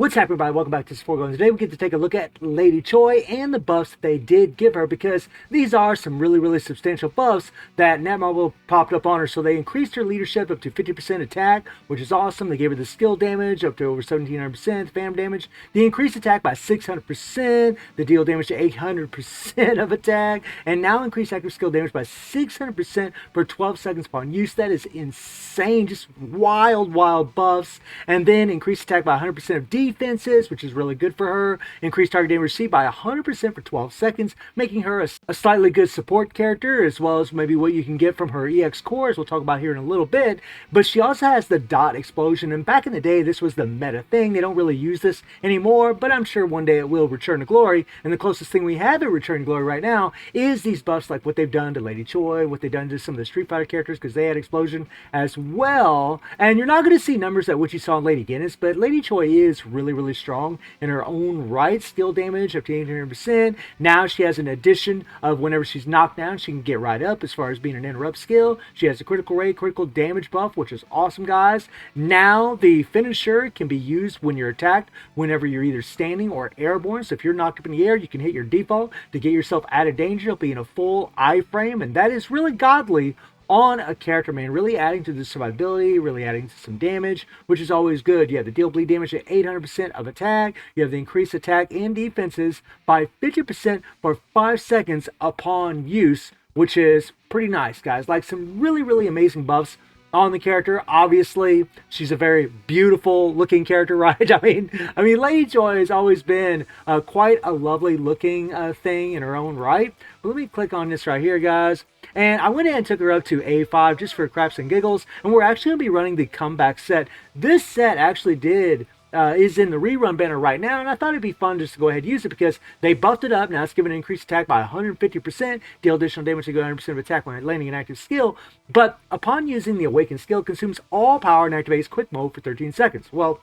What's happening, everybody? Welcome back to Sport. Today we get to take a look at Lady Choi and the buffs that they did give her, because these are some really substantial buffs that Netmarble popped up on her. So they increased her leadership up to 50% attack, which is awesome. They gave her the skill damage up to over 1700%, fam damage. They increased attack by 600%. They deal damage to 800% of attack, and now increased active skill damage by 600% for 12 seconds upon use. That is insane. Just wild buffs. And then increased attack by 100% of defenses, which is really good for her. Increased target damage received by 100% for 12 seconds, making her a slightly good support character, as well as maybe what you can get from her EX core, as we'll talk about here in a little bit. But she also has the dot explosion, and back in the day, this was the meta thing. They don't really use this anymore, but I'm sure one day it will return to glory. And the closest thing we have to return to glory right now is these buffs, like what they've done to Lady Choi, what they've done to some of the Street Fighter characters, because they had explosion as well. And you're not going to see numbers at what you saw in Lady Guinness, but Lady Choi is really strong in her own right. Skill damage up to 800%. Now she has an addition of whenever she's knocked down, she can get right up as far as being an interrupt skill. She has a critical rate, critical damage buff, which is awesome, guys. Now the finisher can be used when you're attacked, whenever you're either standing or airborne. So if you're knocked up in the air, you can hit your default to get yourself out of danger. It'll be in a full iframe, and that is really godly on a character, man. Really adding to the survivability, really adding to some damage, which is always good. You have the deal bleed damage at 800% of attack. You have the increased attack and defenses by 50% for 5 seconds upon use, which is pretty nice, guys. Like, some really amazing buffs on the character. Obviously, she's a very beautiful looking character, right? I mean, Lady Choi has always been quite a lovely looking thing in her own right. But let me click on this right here, guys. And I went ahead and took her up to A5 just for craps and giggles. And we're actually going to be running the comeback set. This set actually is in the rerun banner right now, and I thought it'd be fun just to go ahead and use it because they buffed it up. Now it's given an increased attack by 150%, deal additional damage to go 100% of attack when landing an active skill. But upon using the awakened skill, consumes all power and activates quick mode for 13 seconds. Well,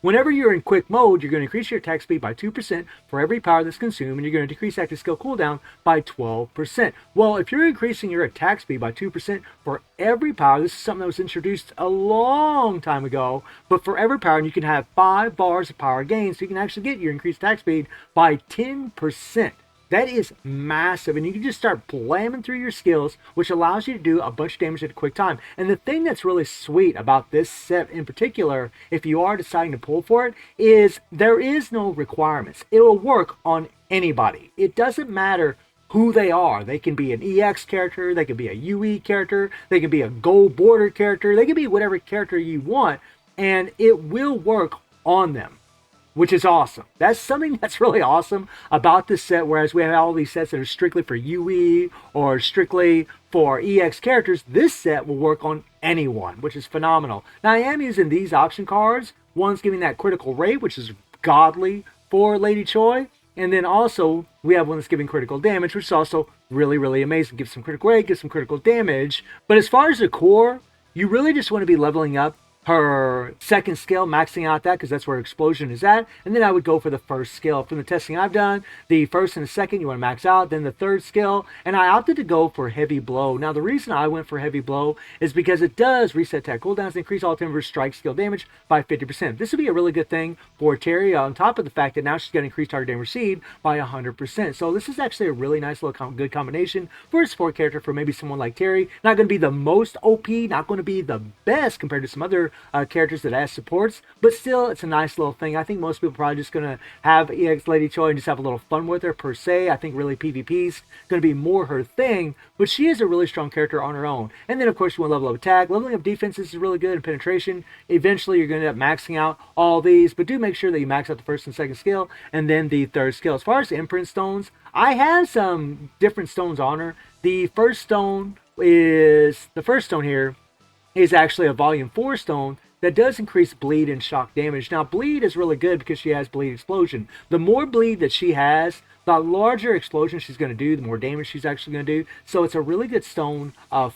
whenever you're in quick mode, you're going to increase your attack speed by 2% for every power that's consumed, and you're going to decrease active skill cooldown by 12%. Well, if you're increasing your attack speed by 2% for every power, this is something that was introduced a long time ago, but for every power, and you can have 5 bars of power gain, so you can actually get your increased attack speed by 10%. That is massive, and you can just start blamming through your skills, which allows you to do a bunch of damage at a quick time. And the thing that's really sweet about this set in particular, if you are deciding to pull for it, is there is no requirements. It will work on anybody. It doesn't matter who they are. They can be an EX character, they can be a UE character, they can be a gold border character, they can be whatever character you want, and it will work on them, which is awesome. That's something that's really awesome about this set, whereas we have all these sets that are strictly for UE or strictly for EX characters. This set will work on anyone, which is phenomenal. Now, I am using these option cards. One's giving that critical rate, which is godly for Lady Choi, and then also we have one that's giving critical damage, which is also really amazing. Gives some critical rate, gives some critical damage. But as far as the core, you really just want to be leveling up her second skill, maxing out that, because that's where explosion is at. And then I would go for the first skill. From the testing I've done, the first and the second you want to max out, then the third skill, and I opted to go for heavy blow. Now, the reason I went for heavy blow is because it does reset attack cooldowns and increase all timber strike skill damage by 50%. This would be a really good thing for Terry, on top of the fact that now she's going to increase target damage received by 100%. So this is actually a really nice little good combination for a support character for maybe someone like Terry. Not going to be the most OP, not going to be the best compared to some other characters that has supports, but still, it's a nice little thing. I think most people are probably just going to have EX Lady Choi and just have a little fun with her per se. I think really PvP's going to be more her thing, but she is a really strong character on her own. And then, of course, you want to level up attack. Leveling up defenses is really good, and penetration. Eventually, you're going to end up maxing out all these, but do make sure that you max out the first and second skill, and then the third skill. As far as the imprint stones, I have some different stones on her. The first stone here is actually a volume 4 stone that does increase bleed and shock damage. Now, bleed is really good because she has bleed explosion. The more bleed that she has, the larger explosion she's going to do, the more damage she's actually going to do. So it's a really good stone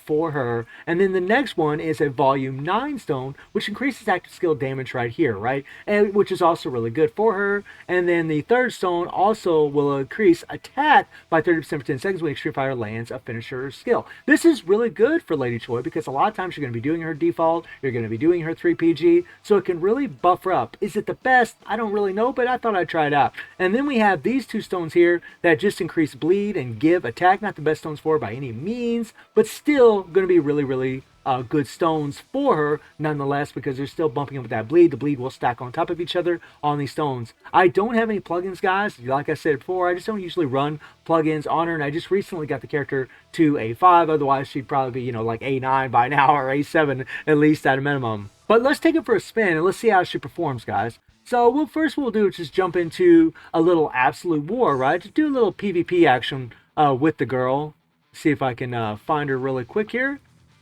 for her. And then the next one is a volume 9 stone, which increases active skill damage right here, right? And which is also really good for her. And then the third stone also will increase attack by 30% for 10 seconds when Extreme Fire lands a finisher skill. This is really good for Lady Choi because a lot of times you're going to be doing her default, you're going to be doing her 3PG, so it can really buff her up. Is it the best? I don't really know, but I thought I'd try it out. And then we have these two stones here that just increase bleed and give attack. Not the best stones for her by any means, but still going to be really good stones for her nonetheless, because they're still bumping up with that bleed. The bleed will stack on top of each other on these stones. I don't have any plugins, guys. Like I said before, I just don't usually run plugins on her, and I just recently got the character to A5. Otherwise, she'd probably be, like A9 by now, or A7 at least at a minimum. But let's take it for a spin, and let's see how she performs, guys. So first we'll do is just jump into a little Absolute War, right? Just do a little PvP action with the girl. See if I can find her really quick here.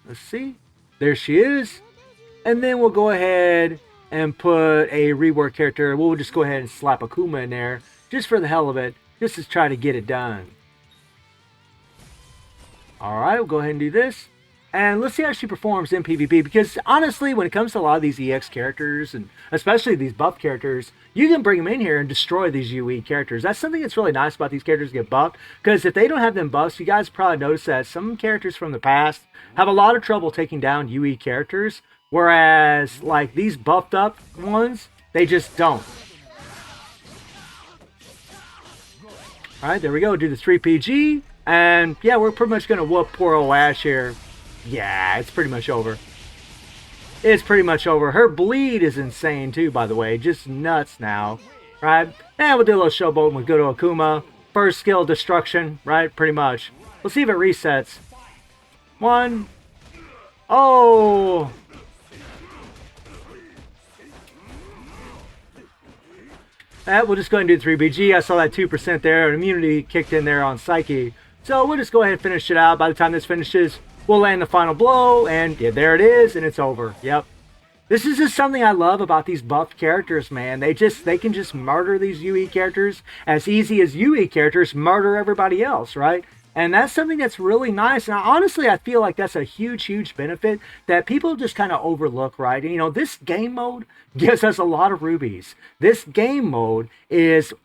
Let's see. There she is. And then we'll go ahead and put a rework character. We'll just go ahead and slap Akuma in there just for the hell of it, just to try to get it done. Alright, we'll go ahead and do this. And let's see how she performs in PvP, because honestly, when it comes to a lot of these EX characters, and especially these buff characters, you can bring them in here and destroy these UE characters. That's something that's really nice about these characters get buffed, because if they don't have them buffs, you guys probably notice that some characters from the past have a lot of trouble taking down UE characters, whereas like these buffed up ones, they just don't. Alright, there we go. Do the 3PG, and yeah, we're pretty much going to whoop poor old Ash here. Yeah, it's pretty much over. It's pretty much over. Her bleed is insane too, by the way. Just nuts now. Right? And we'll do a little showboat with good old Akuma. First skill, destruction. Right? Pretty much. Let's see if it resets. One. Oh! We'll just go ahead and do 3BG. I saw that 2% there. And immunity kicked in there on Psyche. So we'll just go ahead and finish it out. By the time this finishes, we'll land the final blow, and yeah, there it is, and it's over. Yep. This is just something I love about these buffed characters, man. They can just murder these UE characters as easy as UE characters murder everybody else, right? And that's something that's really nice. And honestly, I feel like that's a huge benefit that people just kind of overlook, right? And, this game mode gives us a lot of rubies. This game mode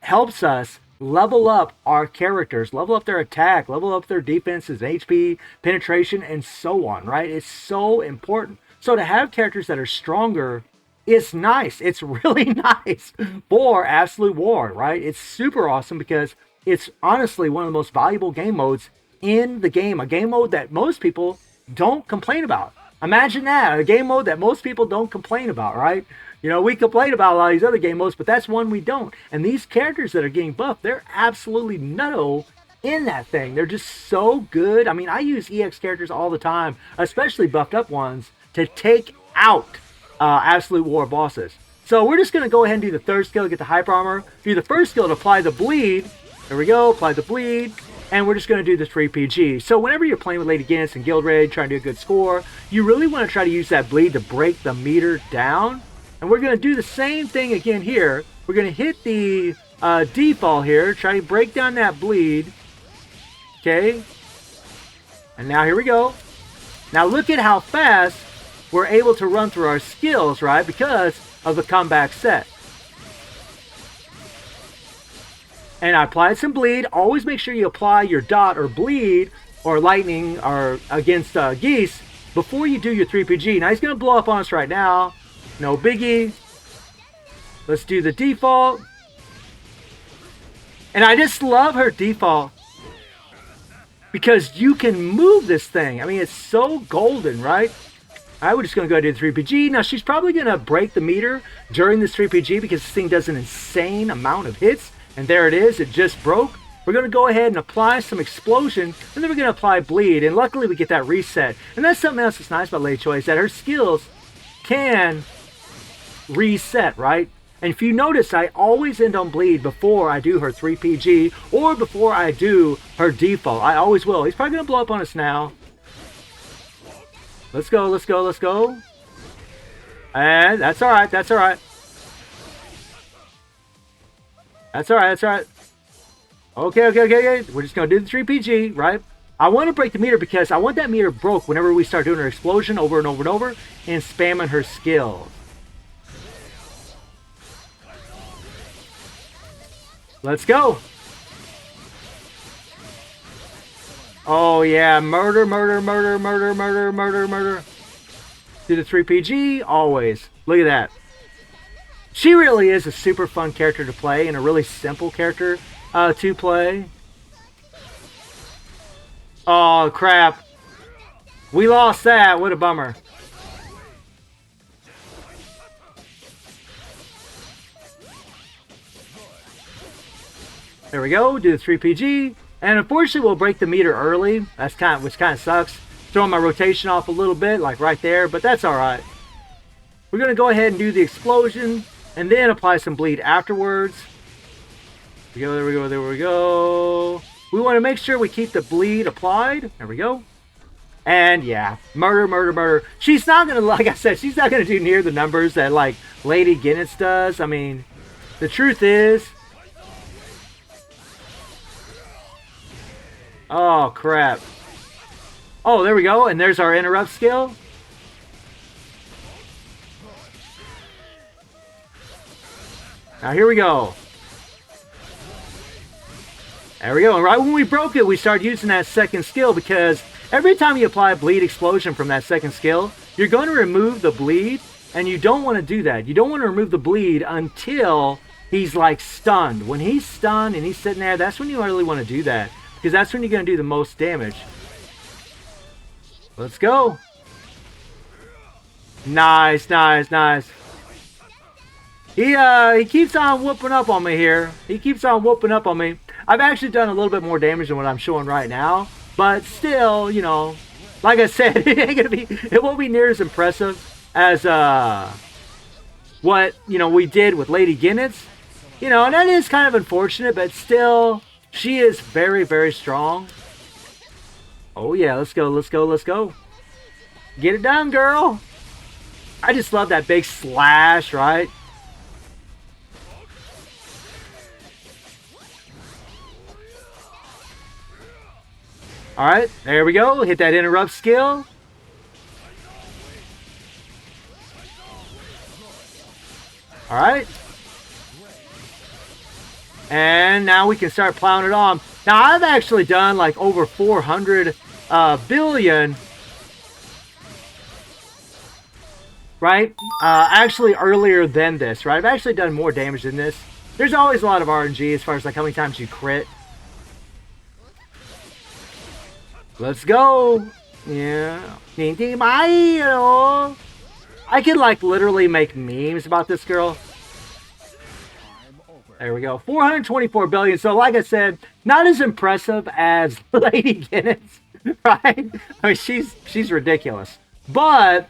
helps us level up our characters, level up their attack, level up their defenses, HP, penetration, and so on, right? It's so important. So to have characters that are stronger, it's nice. It's really nice for Absolute War, right? It's super awesome because it's honestly one of the most valuable game modes in the game. A game mode that most people don't complain about. Imagine that, a game mode that most people don't complain about, right? We complain about a lot of these other game modes, but that's one we don't. And these characters that are getting buffed, they're absolutely nutto in that thing. They're just so good. I mean, I use EX characters all the time, especially buffed up ones, to take out Absolute War bosses. So we're just going to go ahead and do the third skill to get the Hyper Armor. Do the first skill to apply the bleed. There we go, apply the bleed. And we're just going to do the 3PG. So whenever you're playing with Lady Guinness and Guild Raid, trying to do a good score, you really want to try to use that bleed to break the meter down. And we're going to do the same thing again here. We're going to hit the default here, try to break down that bleed. Okay. And now here we go. Now look at how fast we're able to run through our skills, right? Because of the comeback set. And I applied some bleed. Always make sure you apply your dot or bleed or lightning or against geese before you do your 3PG. Now he's going to blow up on us right now. No biggie. Let's do the default. And I just love her default because you can move this thing. I mean, it's so golden, right? We're just going to go do the 3PG. Now, she's probably going to break the meter during this 3PG because this thing does an insane amount of hits. And there it is. It just broke. We're going to go ahead and apply some explosion, and then we're going to apply bleed. And luckily, we get that reset. And that's something else that's nice about Lady Choi, is that her skills can reset, right? And if you notice, I always end on bleed before I do her 3PG or before I do her default. I always will. He's probably going to blow up on us now. Let's go, let's go, let's go. And that's all right, that's all right. That's all right, that's all right. Okay. We're just going to do the 3PG, right? I want to break the meter because I want that meter broke whenever we start doing her explosion over and over and over and spamming her skills. Let's go. Oh, yeah. Murder. Do the 3PG, always. Look at that. She really is a super fun character to play and a really simple character to play. Oh, crap. We lost that. What a bummer. There we go. Do the 3PG. And unfortunately, we'll break the meter early. Which kind of sucks. Throwing my rotation off a little bit, like right there. But that's alright. We're going to go ahead and do the explosion. And then apply some bleed afterwards. There we go. We want to make sure we keep the bleed applied. There we go. And yeah, murder. She's not going to, like I said, she's not going to do near the numbers that like Lady Guinness does. I mean, the truth is... Oh, crap. Oh, there we go. And there's our interrupt skill. Now here we go. There we go. And right when we broke it, we started using that second skill because every time you apply bleed explosion from that second skill, you're going to remove the bleed, and you don't want to do that. You don't want to remove the bleed until he's like stunned. When he's stunned and he's sitting there, that's when you really want to do that because that's when you're going to do the most damage. Let's go. Nice. He keeps on whooping up on me here. I've actually done a little bit more damage than what I'm showing right now. But still, you know, like I said, it won't be near as impressive as what, you know, we did with Lady Guinness. You know, and that is kind of unfortunate, but still, she is very, very strong. Oh yeah, let's go. Get it done, girl. I just love that big slash, right? Alright, there we go. Hit that interrupt skill. Alright. And now we can start plowing it on. Now, I've actually done like over 400 billion. Right? Actually earlier than this, right? I've actually done more damage than this. There's always a lot of RNG as far as like how many times you crit. Let's go. Yeah. I could like literally make memes about this girl. There we go. 424 billion. So like I said, not as impressive as Lady Guinness, right? I mean, she's ridiculous. But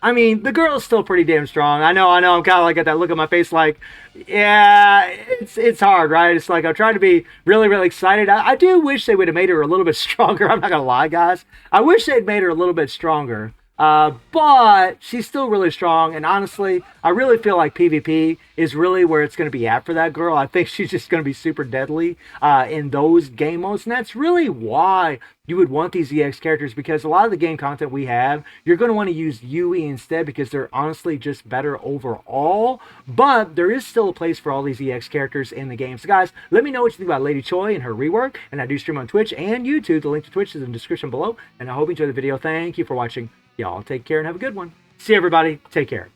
I mean, the girl's still pretty damn strong. I know. I'm kind of like got that look on my face like, yeah, it's hard, right? It's like I'm trying to be really, really excited. I do wish they would have made her a little bit stronger. I'm not going to lie, guys. I wish they'd made her a little bit stronger. But she's still really strong. And honestly, I really feel like PvP is really where it's going to be at for that girl. I think she's just going to be super deadly in those game modes. And that's really why you would want these EX characters, because a lot of the game content we have, you're going to want to use UE instead because they're honestly just better overall. But there is still a place for all these EX characters in the game. So guys, let me know what you think about Lady Choi and her rework. And I do stream on Twitch and YouTube. The link to Twitch is in the description below. And I hope you enjoyed the video. Thank you for watching. Y'all take care and have a good one. See you, everybody. Take care.